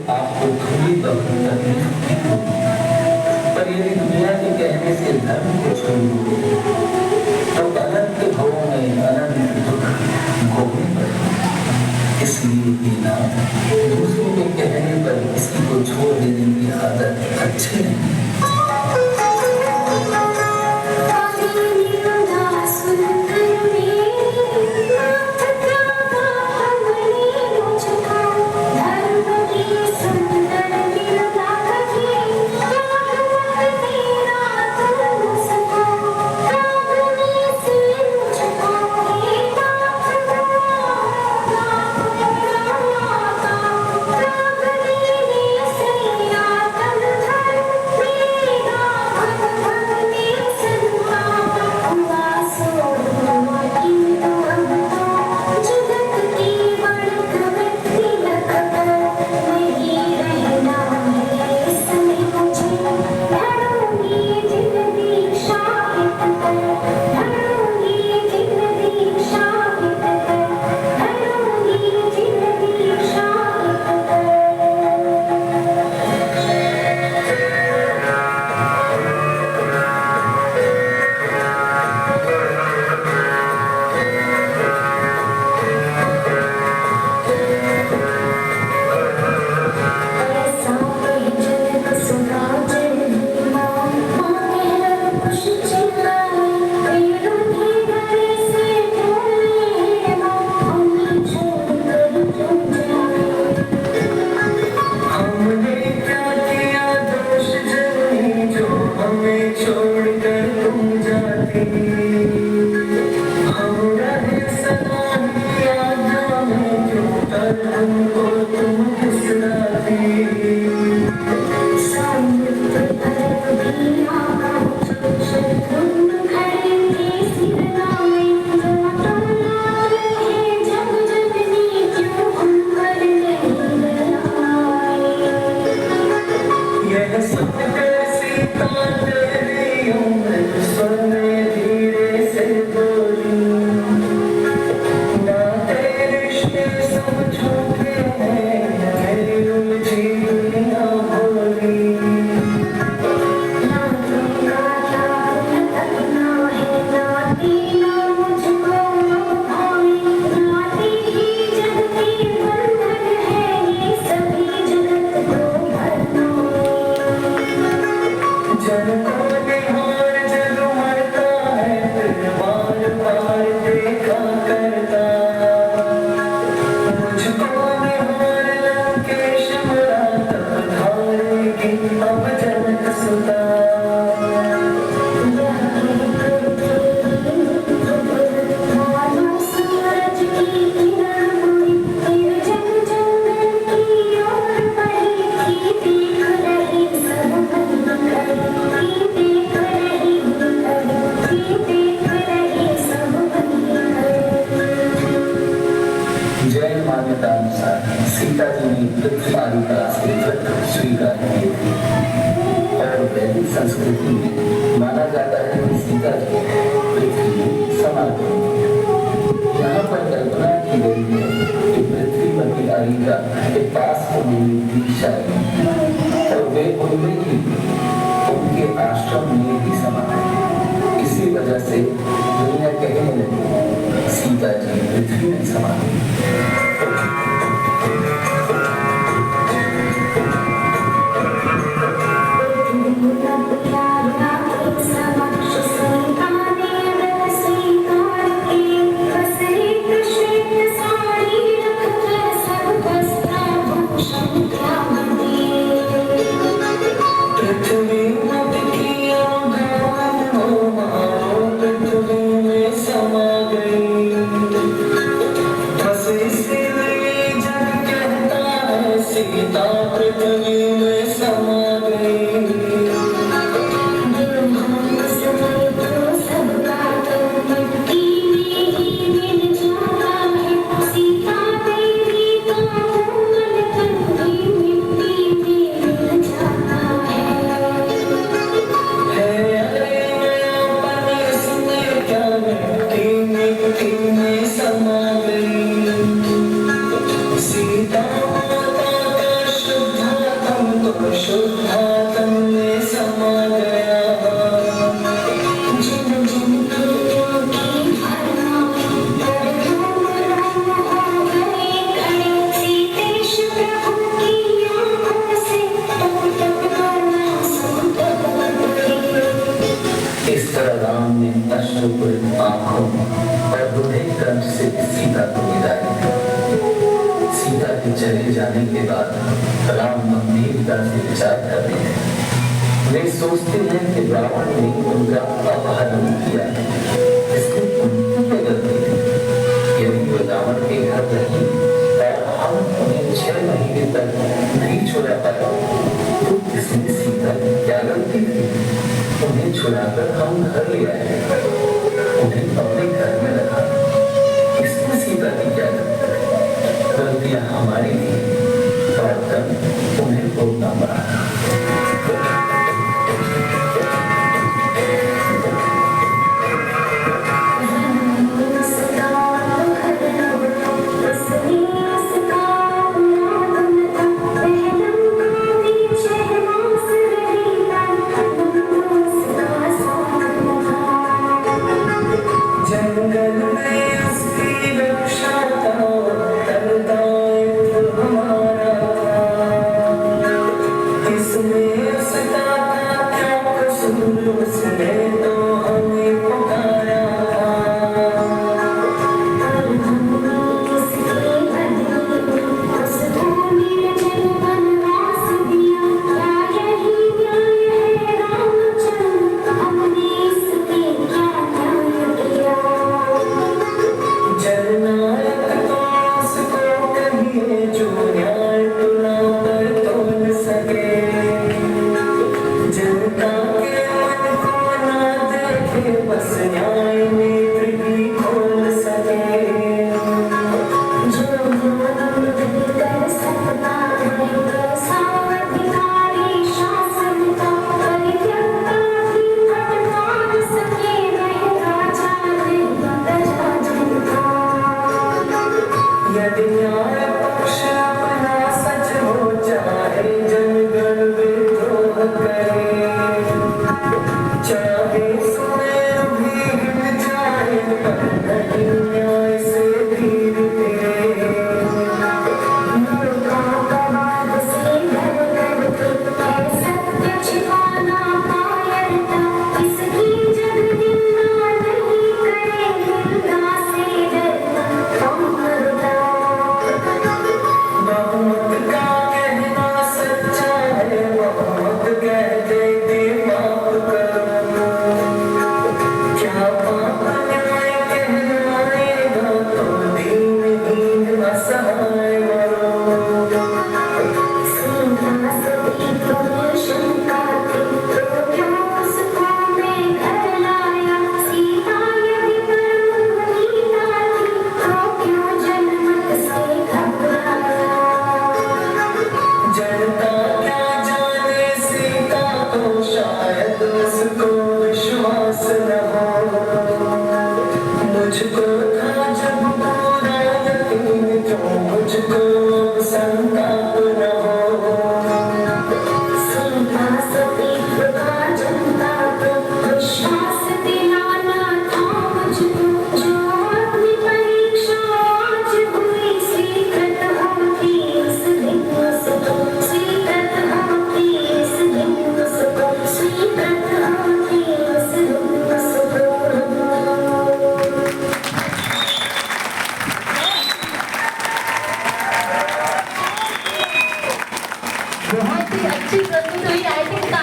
आपको थोड़ी बहुत तकलीफ भी होगी, पर यदि दुनिया के कहने से धर्म को छोड़ दोगे तो अनंत भवों में अनंत दुख भोगने पड़ेगा। इसलिए ही ना दूसरों के कहने पर किसी को छोड़ देने की आदत अच्छी नहीं। संस्कृति में माना जाता है कि सीता जी पृथ्वी समाधि। यहाँ पर कल्पना की गई है कि पृथ्वीपति अरिका के पास उन्होंने दीक्षा ली और वे उनमें ही उनके आश्रम में ही समा गए। इसी वजह से दुनिया कहने लगी सीता जी पृथ्वी में समा गई। सीता माता का शुद्ध शुद्धात्म में समा गया। जिन जिन प्रीतियों की भरना कर धूम रंग हो गए खड़े सीतेश प्रभु की आंखों से टप टप करना सुनते इस तरह राम ने अश्रुपूरित आंखों और रूधे कंठ से सीता को विदाई दी। सीता के चले जाने के बाद राम गंभीरता से विचार कर रहे हैं। वे सोचते हैं कि रावण ने उनका अपहरण किया, इसकी उनकी क्या गलती थी? यदि वो रावण के घर रही और हम उन्हें 6 महीने तक नहीं छुड़ा पाए तो इसमें सीता की क्या गलती थी? उन्हें छुड़ाकर हम घर ले आए, उन्हें अपने घर में रखा, इसमें सीता की क्या गलती थी? गलतियां हमारी थी और तब उन्हें भोगना पड़ा। जंगल में उसकी रक्षा का दायित्व हमारा, इसमें उसका क्या कसूर, उसने तो हमें पुकारा। जननायक तो उसको कहिए जो न्याय तुला पर तोल सके, जनता के मन को ना देखे बस न्याय में पृथ्वी खोल सके। यदि न्याय पक्ष अपना सच हो चाहे जंगल विद्रोह करे, चाहे सुमेर भी हिल जाए पर नहीं न्याय से धीर धीरे। बहुमत का कहना सच्चा है, बहुमत कहते थे माफ करो, क्या पाप न्याय कहलाएगा तो दीनहीन असहाय मरो। जनता क्या जाने सीता को शायद उसको विश्वास न हो, मुझको था जब पूरा यकीन क्यों मुझको अब संताप न हो। विश्वास दिलाना था मुझको जो अपनी परीक्षा आज हुई स्वीकृत होती उस दिन उसको, स्वीकृत होती इस दिन उसको, स्वीकृत होती उस दिन उसको। बहुत ही अच्छी प्रस्तुति हुई। I think